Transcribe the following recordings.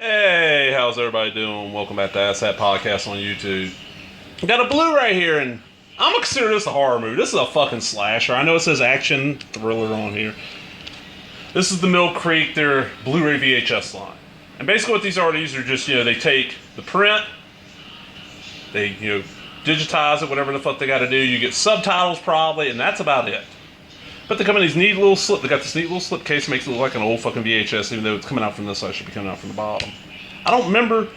Hey, how's everybody doing? Welcome back to Ask That Podcast on YouTube. I got a Blu-ray here, and I'm gonna consider this a horror movie. This is a fucking slasher. I know it says action thriller on here. This is the Mill Creek, their Blu-ray VHS line. And basically what these are just, they take the print, they, digitize it, whatever the fuck they gotta do. You get subtitles probably, and that's about it. But they come in these neat little they got this neat little slipcase, makes it look like an old fucking VHS, even though it's coming out from this side, it should be coming out from the bottom. I don't remember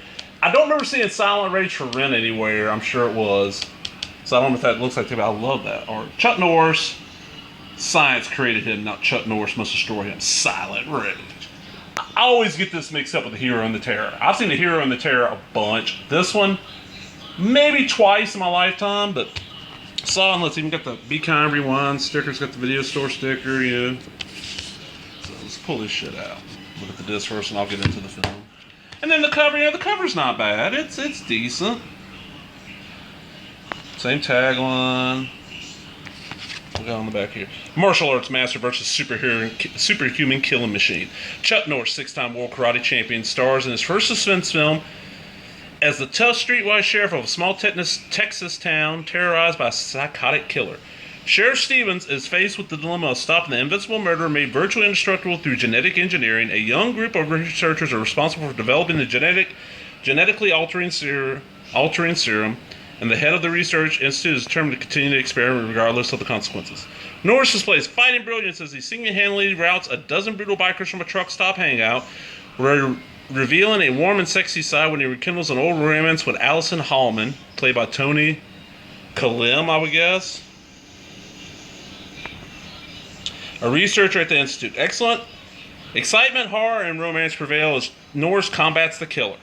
seeing Silent Rage for rent anywhere. I'm sure it was. So I don't know if that looks like, but I love that art. Chuck Norris, science created him, not Chuck Norris must destroy him. Silent Rage. I always get this mixed up with the Hero and the Terror. I've seen the Hero and the Terror a bunch. This one, maybe twice in my lifetime, but saw, and let's even got the Be Kind Rewind stickers, got the video store sticker, So let's pull this shit out. Look at the disc first, and I'll get into the film. And then the cover, the cover's not bad. It's decent. Same tagline. We got on the back here. Martial arts master versus superhuman killing machine. Chuck Norris, 6-time world karate champion, stars in his first suspense film as the tough streetwise sheriff of a small Texas town terrorized by a psychotic killer. Sheriff Stevens is faced with the dilemma of stopping the invincible murderer made virtually indestructible through genetic engineering. A young group of researchers are responsible for developing the genetically altering serum, and the head of the research institute is determined to continue the experiment regardless of the consequences. Norris displays fighting brilliance as he single-handedly routes a dozen brutal bikers from a truck stop hangout, revealing a warm and sexy side when he rekindles an old romance with Allison Hallman, played by Toni Collette, I would guess. A researcher at the Institute. Excellent excitement, horror, and romance prevail as Norris combats the killer.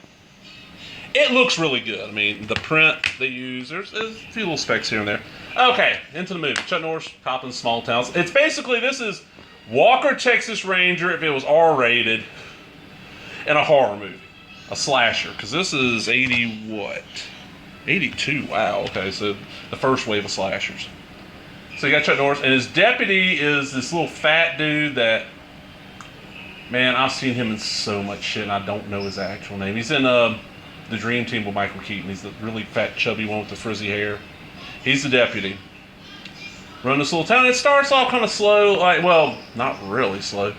It looks really good. I mean, the print they use, there's a few little specs here and there. Okay, into the movie. Chuck Norris, cop in small towns. It's basically, this is Walker, Texas Ranger if it was R-rated. And a horror movie, a slasher, because this is 82, wow, okay, so the first wave of slashers. So you got Chuck Norris, and his deputy is this little fat dude that, man, I've seen him in so much shit, and I don't know his actual name. He's in the Dream Team with Michael Keaton. He's the really fat, chubby one with the frizzy hair. He's the deputy. Run this little town. It starts off kind of slow, not really slow.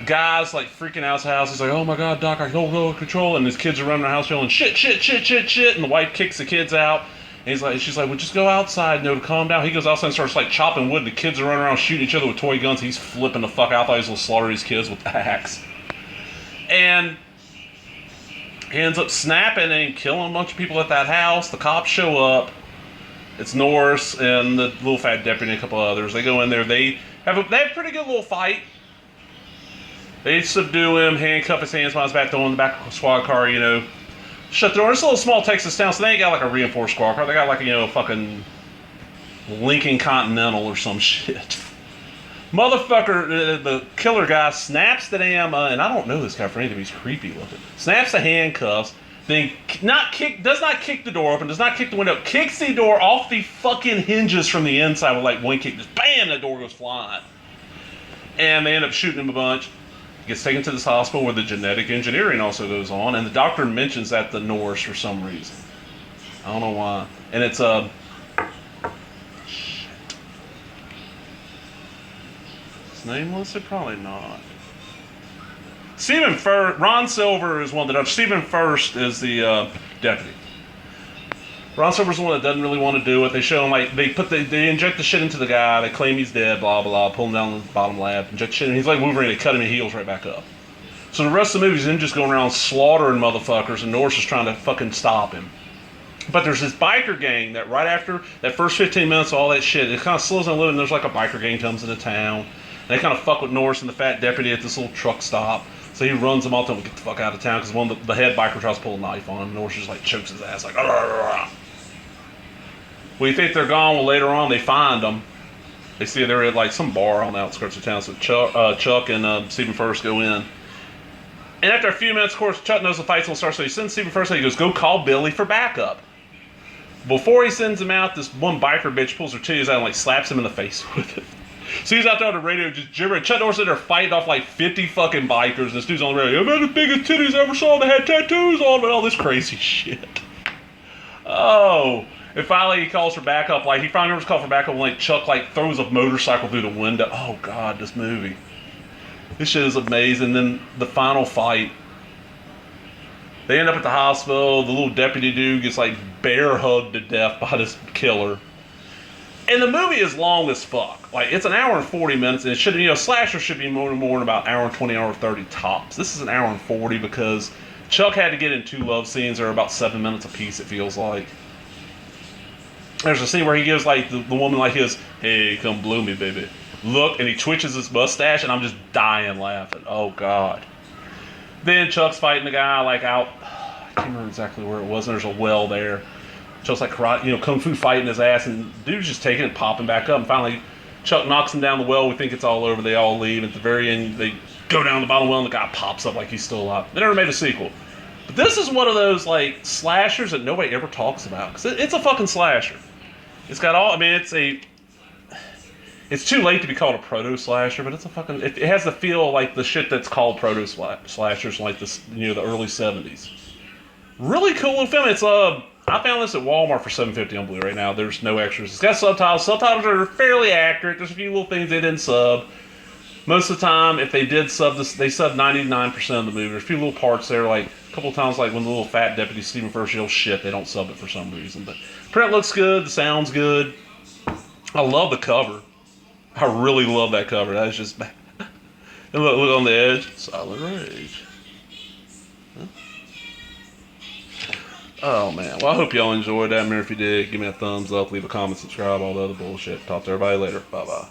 Guys freaking out his house. He's like, "Oh my God, Doc, I don't know control." And his kids are running the house yelling, "Shit, shit, shit, shit, shit!" And the wife kicks the kids out. And she's like, "Well, just go outside, to calm down." He goes outside and starts chopping wood. The kids are running around shooting each other with toy guns. He's flipping the fuck out. I thought he was gonna slaughter his kids with the axe. And he ends up snapping and killing a bunch of people at that house. The cops show up. It's Norris and the little fat deputy and a couple others. They go in there. They have a pretty good little fight. They subdue him, handcuff his hands behind his back, throw him in the back of a squad car, shut the door. It's a little small Texas town, so they ain't got a reinforced squad car. They got a fucking Lincoln Continental or some shit. Motherfucker, the killer guy snaps the damn, and I don't know this guy for anything, he's creepy looking. Snaps the handcuffs, then does not kick the door open, does not kick the window, kicks the door off the fucking hinges from the inside with one kick, just bam, the door goes flying. And they end up shooting him a bunch. Gets taken to this hospital where the genetic engineering also goes on, and the doctor mentions that to Norris for some reason. I don't know why. And it's shit. His name listed? Probably not. Ron Silver is one that Stephen First is the deputy. Ron Silver's the one that doesn't really want to do it. They show him they inject the shit into the guy. They claim he's dead. Blah blah. Pull him down to the bottom lab. Inject shit, and he's like Wolverine. They cut him and he heals right back up. So the rest of the movie is him just going around slaughtering motherfuckers, and Norris is trying to fucking stop him. But there's this biker gang that right after that first 15 minutes of all that shit, it kind of slows down a little, and there's a biker gang comes into town. And they kind of fuck with Norris and the fat deputy at this little truck stop. So he runs them all, telling them to get the fuck out of town, because one of the head biker tries to pull a knife on him. Norris just chokes his ass Arr, arr, arr. Well, you think they're gone? Well, later on they find them. They see they're at some bar on the outskirts of town. So Chuck and Stephen First go in. And after a few minutes, of course, Chuck knows the fight's going to start. So he sends Stephen First and he goes, "Go call Billy for backup." Before he sends him out, this one biker bitch pulls her titties out and slaps him in the face with it. So he's out there on the radio just gibbering. Chuck Norris in there fighting off like 50 fucking bikers. This dude's on the radio. I'm the biggest titties I ever saw. They had tattoos on them and all this crazy shit. Oh. And finally he calls for backup. Like, he finally remembers calling for backup when, like, Chuck, like, throws a motorcycle through the window. Oh, God, this movie. This shit is amazing. Then the final fight. They end up at the hospital. The little deputy dude gets, like, bear hugged to death by this killer. And the movie is long as fuck. Like, it's an hour and 40 minutes, and it should, slasher should be more than about hour and 20, hour and 30 tops. This is an hour and 40 because Chuck had to get in 2 love scenes that are about 7 minutes apiece, it feels like. There's a scene where he gives, like, the woman, like, his, hey, come blow me, baby. Look, and he twitches his mustache, and I'm just dying laughing. Oh, God. Then Chuck's fighting the guy, like, out, I can't remember exactly where it was, and there's a well there. Chuck's like karate, kung fu fighting his ass, and dude's just taking it, popping back up. And finally, Chuck knocks him down the well. We think it's all over. They all leave. At the very end, they go down the bottom well, and the guy pops up like he's still alive. They never made a sequel. But this is one of those, like, slashers that nobody ever talks about. Because it's a fucking slasher. It's got all, I mean, it's too late to be called a proto-slasher, but it's a fucking, it has the feel like the shit that's called proto-slashers, like the early 70s. Really cool little film. It's, I found this at Walmart for $7.50 on Blu-ray. Now there's no extras. It's got subtitles. Subtitles are fairly accurate. There's a few little things they didn't sub. Most of the time, if they did sub this, they subbed 99% of the movie. There's a few little parts there, like a couple of times, like when the little fat deputy Stephen First yells shit, they don't sub it for some reason. But print looks good. The sound's good. I love the cover. I really love that cover. That's just bad. And look on the edge. Silent Rage. Huh? Oh, man. Well, I hope y'all enjoyed that. Remember, if you did, give me a thumbs up, leave a comment, subscribe, all the other bullshit. Talk to everybody later. Bye-bye.